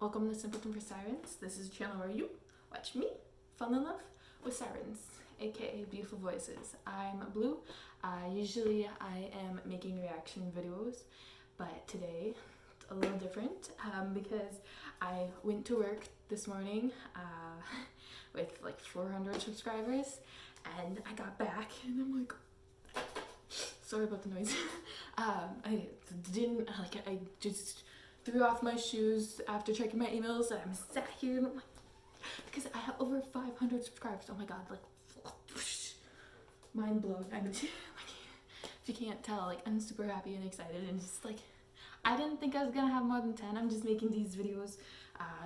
Welcome to Simpleton for Sirens. This is a channel where you watch me fall in love with sirens, aka beautiful voices. I'm Blue. Usually I am making reaction videos, but today it's a little different because I went to work this morning with like 400 subscribers, and I got back and I'm like, sorry about the noise. I just threw off my shoes after checking my emails, and I'm sat here and I'm like, because I have over 500 subscribers. Oh my god, like mind blown. I'm like, if you can't tell, like I'm super happy and excited, and just like I didn't think I was gonna have more than 10. I'm just making these videos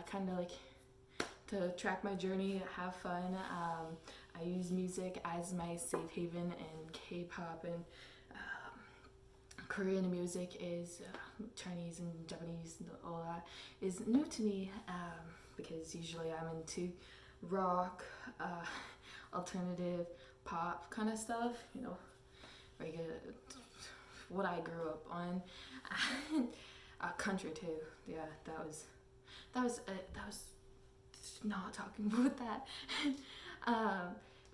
kind of like to track my journey, have fun. I use music as my safe haven, and K-pop and Korean music is Chinese and Japanese and all that is new to me, because usually I'm into rock, alternative pop kind of stuff, you know, regular, what I grew up on. Country too. Yeah, that was not talking about that.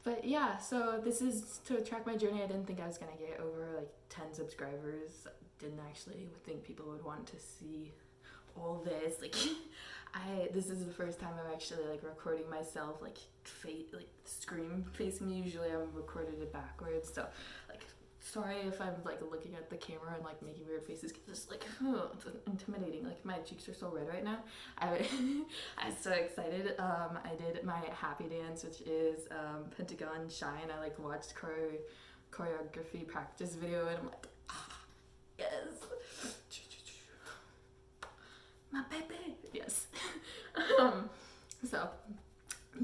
But yeah, so this is to track my journey. I didn't think I was gonna get over like 10 subscribers. Didn't actually think people would want to see all this. Like, this is the first time I'm actually like recording myself, like screen facing me. Usually I'm recorded it backwards. So like, sorry if I'm like looking at the camera and like making weird faces, because it's like, it's intimidating. Like my cheeks are so red right now. I'm so excited. I did my happy dance, which is Pentagon Shine. I like watched choreography practice video, and I'm like, yes, my baby, yes. So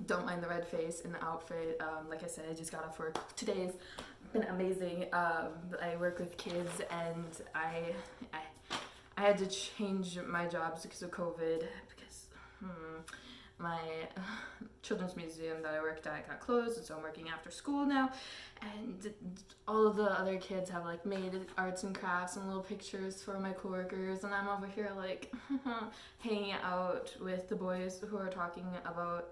don't mind the red face in the outfit. Like I said, I just got off work. Today's been amazing. I work with kids, and I had to change my jobs because of COVID, because my children's museum that I worked at got closed, and so I'm working after school now, and all of the other kids have like made arts and crafts and little pictures for my coworkers, and I'm over here like hanging out with the boys who are talking about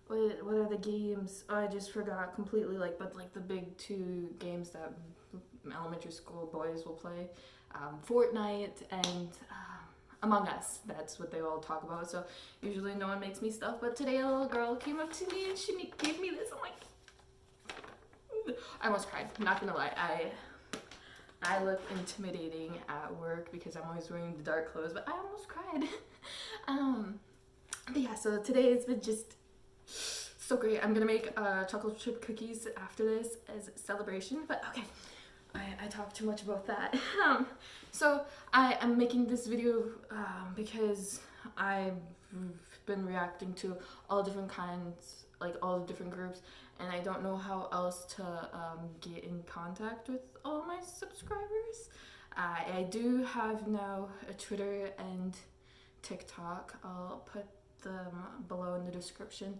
what are the games? Oh, I just forgot completely. Like, but like the big two games that elementary school boys will play, Fortnite and Among Us. That's what they all talk about. So usually no one makes me stuff, but today a little girl came up to me and she gave me this. I'm like, I almost cried. Not gonna lie, I look intimidating at work because I'm always wearing the dark clothes, but I almost cried. But yeah, so today has been just so great. I'm gonna make chocolate chip cookies after this as a celebration, but okay, I talked too much about that. So I am making this video because I've been reacting to all different kinds, like all the different groups, and I don't know how else to get in contact with all my subscribers. I do have now a Twitter and TikTok. I'll put them below in the description.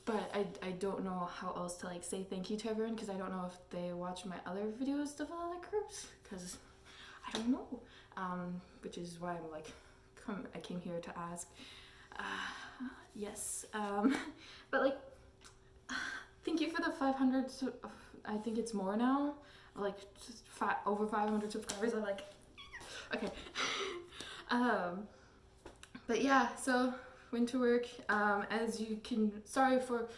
But I don't know how else to like say thank you to everyone, because I don't know if they watch my other videos of other groups, because I don't know, which is why I'm like, I came here to ask. Yes, but like, thank you for the 500, I think it's more now, like just over 500 subscribers. I like, okay. But yeah, so went to work, as you can, sorry for,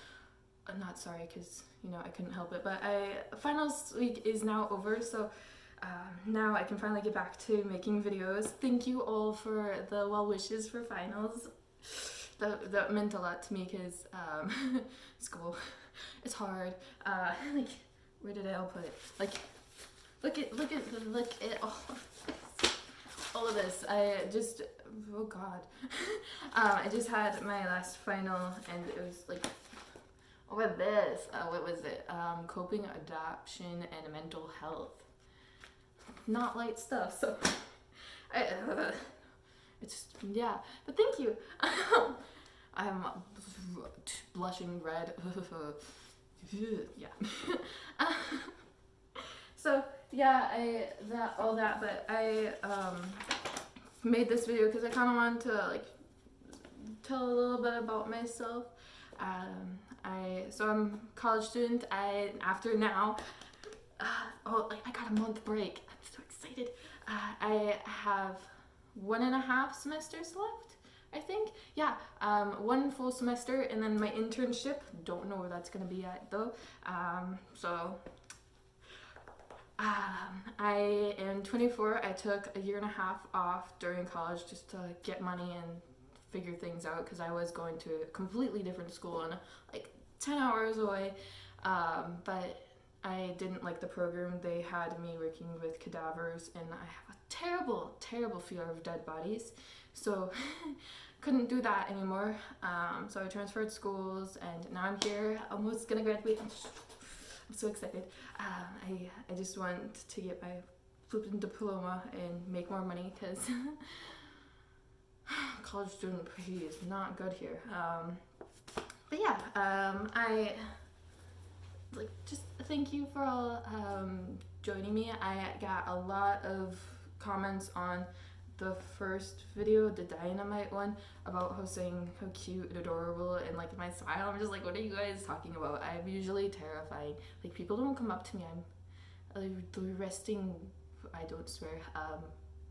not sorry because, you know, I couldn't help it, but finals week is now over, so now I can finally get back to making videos. Thank you all for the well wishes for finals. That meant a lot to me, because school, it's hard. Like, where did I all put it? Like, look at all of this. I just, oh god. I just had my last final, and it was like, over this, what was it? Coping, adoption, and mental health. Not light stuff, so it's, yeah, but thank you. I'm blushing red. Yeah. So yeah, all that, but I made this video because I kind of wanted to like tell a little bit about myself. So I'm a college student. After now, I got a month break. I'm so excited. I have 1.5 semesters left, I think. Yeah, one full semester, and then my internship. Don't know where that's gonna be at though. I am 24. I took a 1.5 years off during college just to get money and figure things out because I was going to a completely different school and like 10 hours away. But I didn't like the program. They had me working with cadavers, and I have a terrible, terrible fear of dead bodies. So couldn't do that anymore. So I transferred schools, and now I'm here, almost gonna graduate. I'm so excited. I just want to get my flipping diploma and make more money because college student pay is not good here. But yeah, I like just thank you for all joining me. I got a lot of comments on the first video, the dynamite one, about how saying how cute and adorable and like my style. I'm just like, what are you guys talking about? I'm usually terrified. Like people don't come up to me. I'm the resting, I don't swear,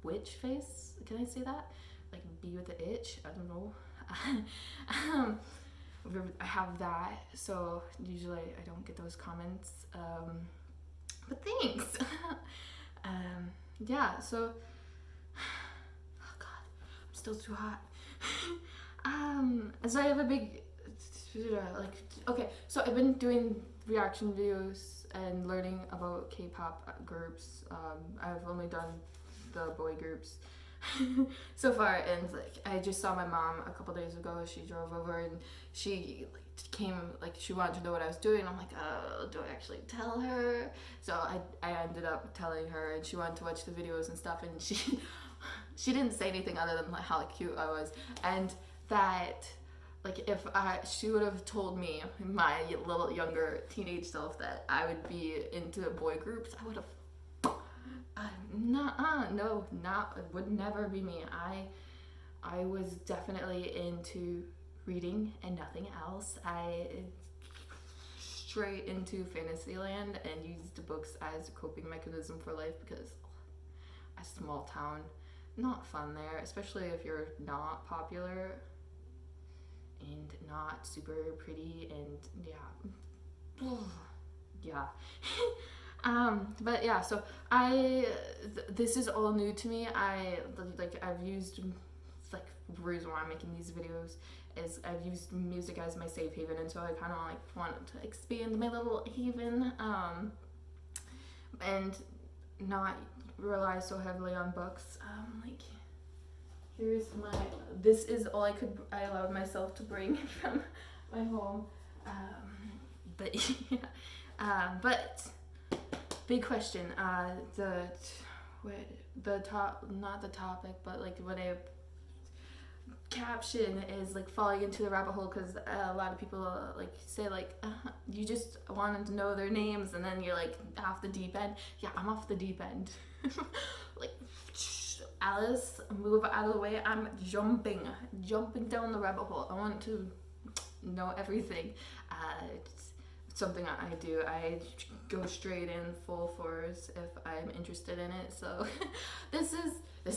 witch face. Can I say that? Like be with the itch. I don't know. I have that, so usually I don't get those comments. But thanks. Yeah. So. Still too hot. So I have a big okay, so I've been doing reaction videos and learning about K-pop groups. I've only done the boy groups so far, and like I just saw my mom a couple days ago. She drove over and she came, like she wanted to know what I was doing. I'm like, oh, do I actually tell her? So I ended up telling her, and she wanted to watch the videos and stuff, and she didn't say anything other than like how cute I was, and that like if she would have told me, my little younger teenage self, that I would be into boy groups, I would have it would never be me. I was definitely into reading and nothing else. I straight into Fantasyland and used books as a coping mechanism for life because a small town, not fun there, especially if you're not popular and not super pretty, and yeah. But yeah, so this is all new to me. I've used, like, the reason why I'm making these videos is I've used music as my safe haven, and so I kind of like wanted to expand my little haven, and not rely so heavily on books. Like, this is all I allowed myself to bring from my home. But yeah, but big question, not the topic, but like what I caption is like falling into the rabbit hole, because a lot of people like say like you just wanted to know their names and then you're like off the deep end. Yeah, I'm off the deep end. Like, Alice, move out of the way. I'm jumping down the rabbit hole. I want to know everything. It's something I do. I go straight in full force if I'm interested in it. So this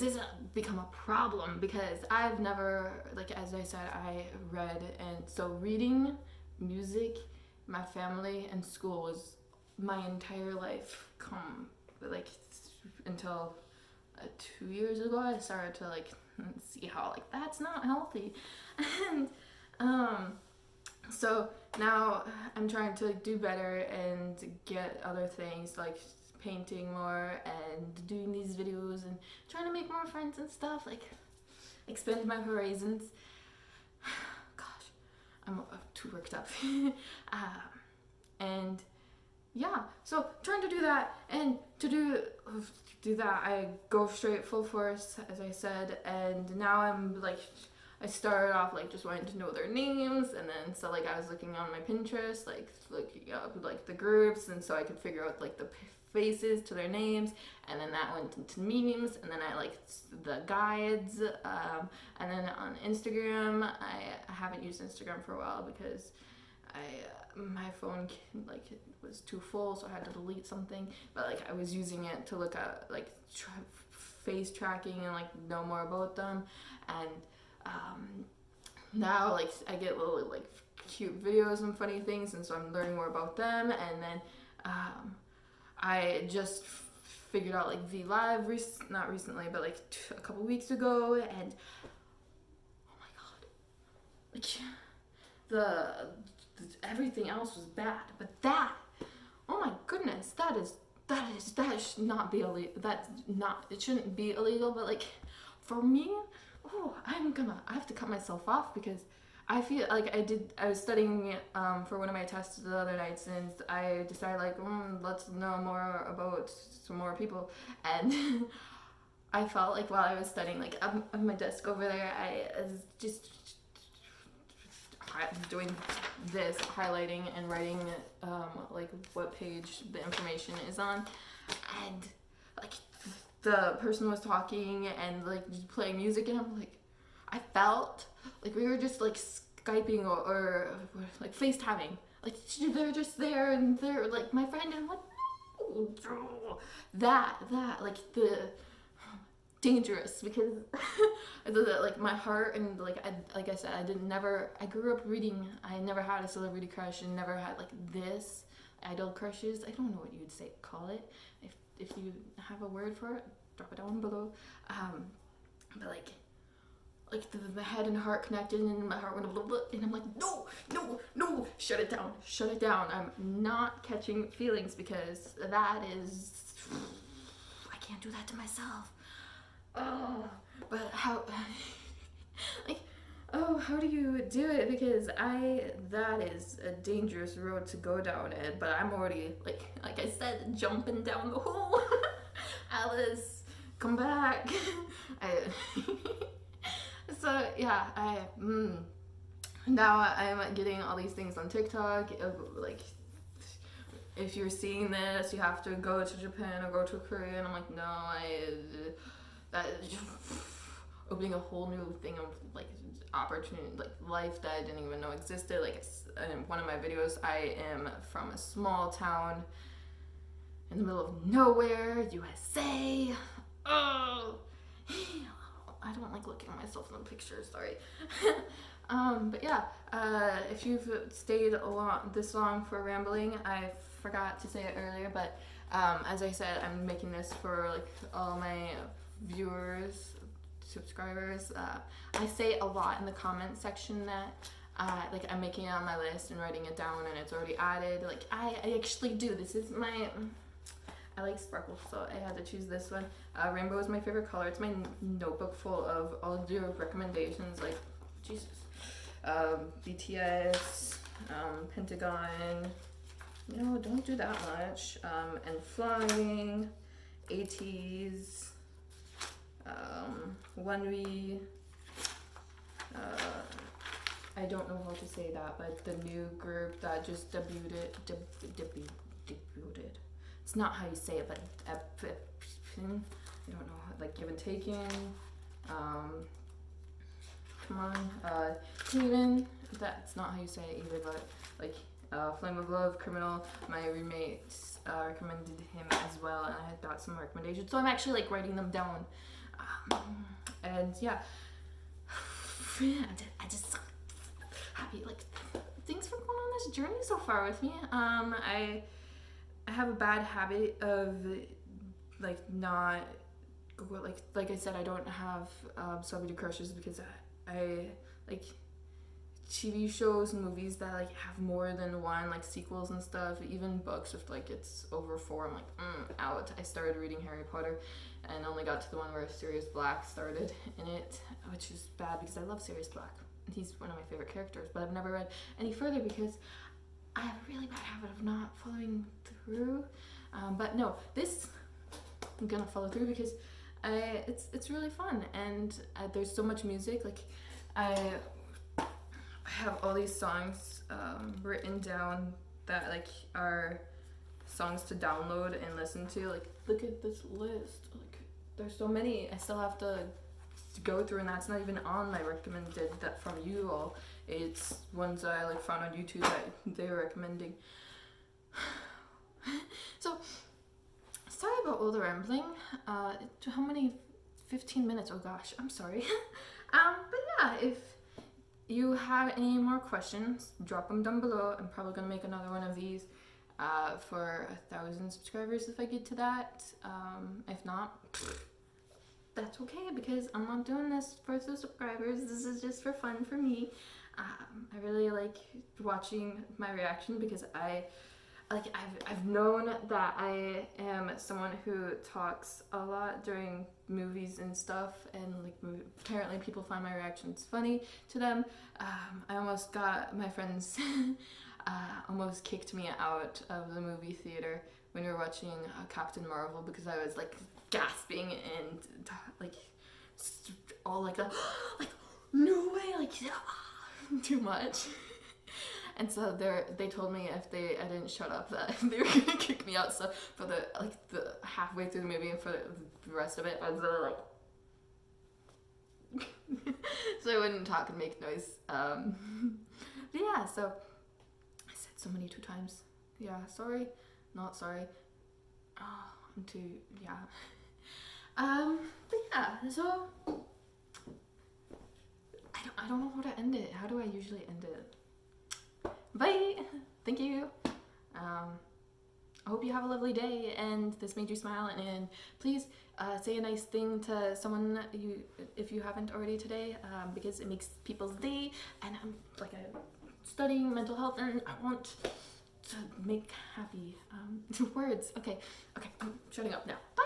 has become a problem because I've never, like, as I said, I read, and so reading, music, my family, and school was my entire life like until 2 years ago I started to like see how like that's not healthy. And so now I'm trying to do better and get other things like painting more and doing these videos and trying to make more friends and stuff, like expand my horizons. Gosh, I'm too worked up. And yeah, so trying to do that, and to do that I go straight full force, as I said, and now I'm like, I started off like just wanting to know their names, and then so like I was looking on my Pinterest, like looking up like the groups, and so I could figure out like the faces to their names, and then that went into memes, and then I liked the guides, and then on Instagram, I haven't used Instagram for a while because my phone like it was too full, so I had to delete something. But like I was using it to look at like face tracking and like know more about them, and now like I get little like cute videos and funny things, and so I'm learning more about them. And then I just figured out like V Live not recently, but like a couple weeks ago, and oh my god, like the everything else was bad, but that, oh my goodness, that should not be illegal. It shouldn't be illegal, but like for me, oh, I have to cut myself off because I feel like I was studying for one of my tests the other nights, and I decided like, let's know more about some more people, and I felt like while I was studying, like on my desk over there, I was just doing this, highlighting and writing like what page the information is on, and like the person was talking and like just playing music, and I'm like, I felt like we were just like Skyping or like FaceTiming, like they're just there and they're like my friend, and I'm like, no, that like the dangerous, because like my heart, and like I said, I grew up reading. I never had a celebrity crush and never had like this idol crushes. I don't know what you'd call it. If you have a word for it, drop it down below. But like the head and heart connected, and my heart went blah, blah, and I'm like, no, shut it down. I'm not catching feelings, because that is, I can't do that to myself. Oh, but how, like, how do you do it? Because that is a dangerous road to go down it, but I'm already, like I said, jumping down the hole. Alice, come back. So, yeah, now I'm getting all these things on TikTok, like, if you're seeing this, you have to go to Japan or go to Korea, and I'm like, no, that opening a whole new thing of like opportunity, like life that I didn't even know existed. Like in one of my videos, I am from a small town in the middle of nowhere, USA. Oh, I don't like looking at myself in the picture, sorry. But yeah, if you've stayed this long for rambling, I forgot to say it earlier, but as I said, I'm making this for like all my viewers, subscribers. I say a lot in the comment section that like I'm making it on my list and writing it down, and it's already added. Like I actually do. This is I like sparkles, so I had to choose this one. Rainbow is my favorite color. It's my notebook full of all your recommendations, like Jesus, BTS, Pentagon. No, don't do that much. And flying, ATEEZ, ONEWE. I don't know how to say that, but the new group that just debuted. It's not how you say it, but I don't know, like Give and Taken. Come on, Steven. That's not how you say it either, but like Flame of Love, Criminal. My roommates recommended him as well, and I got some recommendations, so I'm actually like writing them down. And yeah, I just so happy. Like things been going on this journey so far with me. I have a bad habit of like not like I said, I don't have celebrity crushes because I like TV shows and movies that like have more than one, like sequels and stuff, even books if like it's over 4, I'm like out. I started reading Harry Potter and only got to the one where Sirius Black started in it, which is bad because I love Sirius Black. He's one of my favorite characters, but I've never read any further because I have a really bad habit of not following through. But no, this I'm gonna follow through because it's really fun, and there's so much music. Like I have all these songs written down that like are songs to download and listen to. Like, look at this list. Like, there's so many. I still have to go through, and that's not even on my recommended that from you all. It's ones I like found on YouTube that they were recommending. So, sorry about all the rambling. How many? 15 minutes. Oh gosh, I'm sorry. But yeah, if you have any more questions, drop them down below. I'm probably gonna make another one of these for 1,000 subscribers if I get to that. If not, that's okay, because I'm not doing this for the subscribers. This is just for fun for me. I really like watching my reaction, because I've known that I am someone who talks a lot during movies and stuff, and like apparently people find my reactions funny to them. I almost got my friends almost kicked me out of the movie theater when we were watching Captain Marvel, because I was like gasping and like all like that, like no way, like too much. And so they told me if I didn't shut up that they were gonna kick me out. So for the halfway through the movie and for the rest of it, I was like so I wouldn't talk and make noise. But yeah, so I said so many 2 times. Yeah, sorry, not sorry. Oh, I'm too, yeah. But yeah, so I don't know how to end it. How do I usually end it? Bye! Thank you. I hope you have a lovely day and this made you smile, and please say a nice thing to someone if you haven't already today, because it makes people's day, and I'm studying mental health and I want to make happy words. Okay, I'm shutting up now. Bye!